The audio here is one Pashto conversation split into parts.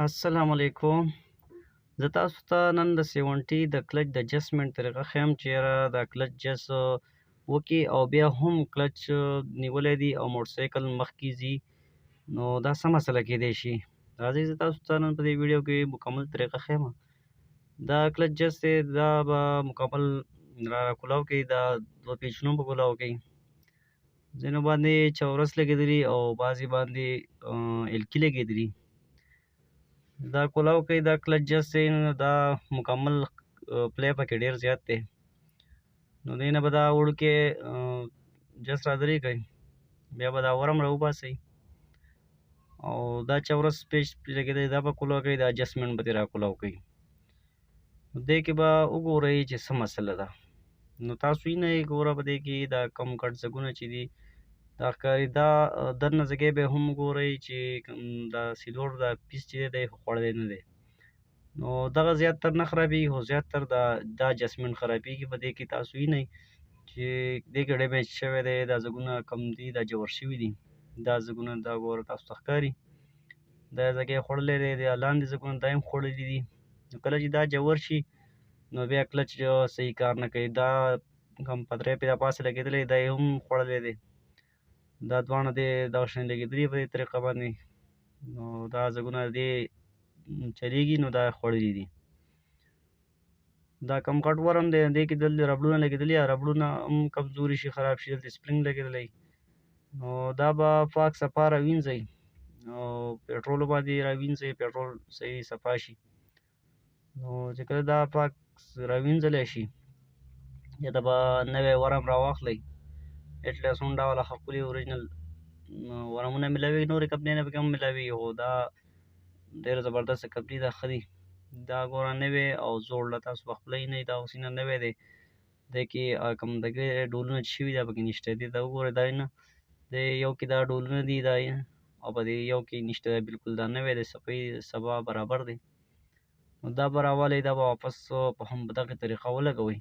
السلام علیکم. زه تاسو ته نن د 70 د کلچ د اجسټمنټ طریقه ښیم چې یاره دا کلچ جس وکړي او بیا هم کلچ نیولی دی او موټرسایکل مخکې ځي، نو دا څه مسله کیدی شي. راځئ زه تاسو ته نن په دې ویډیو کې مکمل طریقه ښیم. دا کلچ جس دی دا به مکمل را کولاو کوي، دا دوه پیچونه به کولاو کوي. ځینو باندې چورس لګېدلي او بعضې باندې الکي لګېدلي. دا کولاو کوي دا کلچ جس دی نو دا مکمل پلی پکې ډېر زیات دی، نو دې نه به دا وړوکی جس را درې کوي، بیا به دا ورم را وباسئ او دا چورس پیچ لګېدلی دا به کولاو کوي، دا اجسټمنټ به ترې را کولاو کوي. نو دې کې به وګورئ چې څه مسله ده. نو تاسو یې نه ګوره په دې کې دا کم کټ ځګونه چې دي دا ښکاري، دا دننه ځګی به هم وګورئ چې دا سلور دا پیس چې دی دا یې خوړلی نه دی. نو دغه زیاتر نه خرابېږي، خو زیاتر دا اجسټمنټ خرابېږي. په دې کې تاسو وینئ چې دې کې ډیمیج شوی دی، دا ځګونه کم دي، دا جوړ شوي دي. دا ځګونه دا ګوره تاسو ته ښکاري، دا ځګی یې خوړلی دی، دا لاندې ځګونه دا هم خوړلي دي. نو کله چې دا جوړ شي نو بیا کلچ صحیح کار نه کوي. دا کوم پتری پې دا پاسه لګېدلی دا یې هم خوړلی دی، دا دواړه دې دغه شان لګېدلي په دې طریقه باندې. نو دا ځګونه دې چلیږي نو دا خوړلي دي. دا کم کټ ورم دی، دې کې دلته ربړونه لګېدلي، ربړونه هم کمزوري شي، خراب شي. دلته سپرینګ لګېدلی، نو دا به پاک صفا راوینځئ او پټرولو باندې راوینځئ، پټرول صحیح صفا شي. نو چې کله دا پاک راوینځلی شي یا دا به نوی ورم راواخلئ. اټلسون ډوله ښکلي اوریجنل ورمونه میلاوېږي، نورې کمپنۍ نه پکې هم میلاوېږي، خو دا ډېر زبردسته کمپني ده، ښه دی. دا ګوره نوی او زوړ له تاسو په خپله وینئ، دا اوس نه نوی دی. دې کې کوم دګې ډولونه چې شوي دا پکې نشته. دې ته وګورئ دا نه، دې یو کې دا ډولونه دي دا او په دې یو کې نشته، دا بلکل دا نوی دی، صفحې سبا برابر دی. نو دا به راولئ، دا به واپس په هم په دغې طریقه ولګوئ.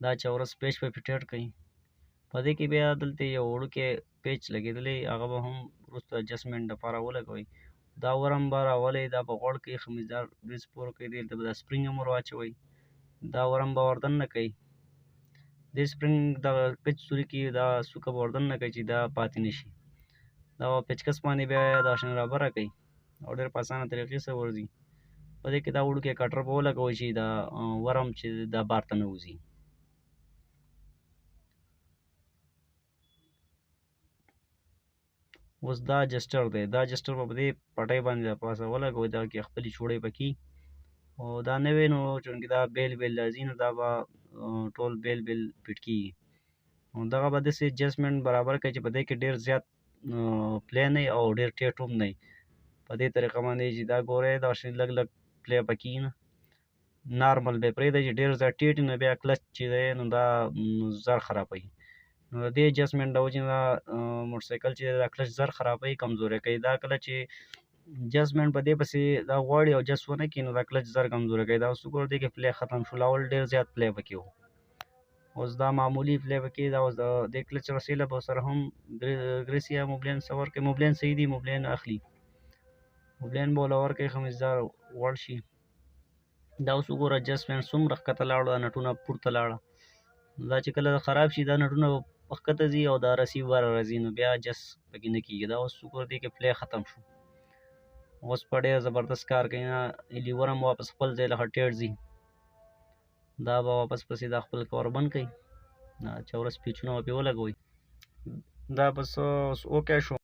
دا چورس پیچ به پې ټیټ کړئ. په دې کې بیا دلته یو وړوکی پیچ لګېدلی، هغه به هم وروسته اجسټمنټ دپاره ولګوئ. دا ورم به راولئ، دا به غوړ کړئ، خمیزدار بریز پوره کړئ. دلته به دا سپرینګ هم ور واچوئ، دا ورم به ور دننه کوئ. دې سپرینګ دغه پیچ سوري کې دا څوکه به ور دننه کوئ چې دا پاتې نه شي. دا به پیچکس باندې بیا دغه شان رابره کوئ او ډېر په اسانه طریقې سره ورځي. په دې کې دا وړوکی کټر به ولګوئ چې دا ورم چې دا بار ته نه وځي. اوس دا اجسټر دی، دا اجسټر به په دې پټۍ باندې د پاسه ولګوئ، دغه کې خپلې چوړۍ پکې. او دا نوی نو چونکې دا بیل بیل راځي نو دا به ټول بیل بیل فټ کېږي. نو دغه به داسې اجسټمنټ برابر کړئ چې په دې کې ډېر زیات پلی نه وي او ډېر ټیټ هم نه وي. په دې طریقه باندې چې دا ګورئ دغه شان لږ لږ پلی پکې وي، نه نارمل به یې پرېږدئ چې ډېر زیات ټیټ وي، نو بیا کلچ چې دی نو دا زر خرابوي. نو د دې اجسټمنټ د وجې نه دا موټرسایکل چې دی دا کلچ زر خرابوي، کمزوری کوي. دا کله چې اجسټمنټ په دې پسې دا غواړي او جس ونه کړي نو دا کلچ زر کمزوری کوي. دا اوس وګورئ دې کې پلی ختم شو، اول ډېر زیات پلی پکې و، اوس دا معمولي پلی پکې. دا اوس د دې کلچ رسیله به سره هم ګریس یا موبلین څه ورکوي. موبلین صحیح دي، موبلین اخلي، موبلین به ورله ورکوي، خمیزدار غوړ شي. دا اوس وګوره اجسټمنټ څومره ښکته لاړه، دا نټونه پورته لاړه. دا چې کله خراب شي دا نټونه په ښکته ځي او دا رسي بره راځي، نو بیا جس پکې نه کېږي. دا اوس وګوره دې کې پلی ختم شو، اوس په ډېر زبردست کار کوي. نه لیور هم واپس خپل ځای څخه ټیټ ځي، دا به واپس پسې دا خپل کور بند کوي. دا چورس پیچونه به پرې ولګوئ. دا بس اوس اوکی شو.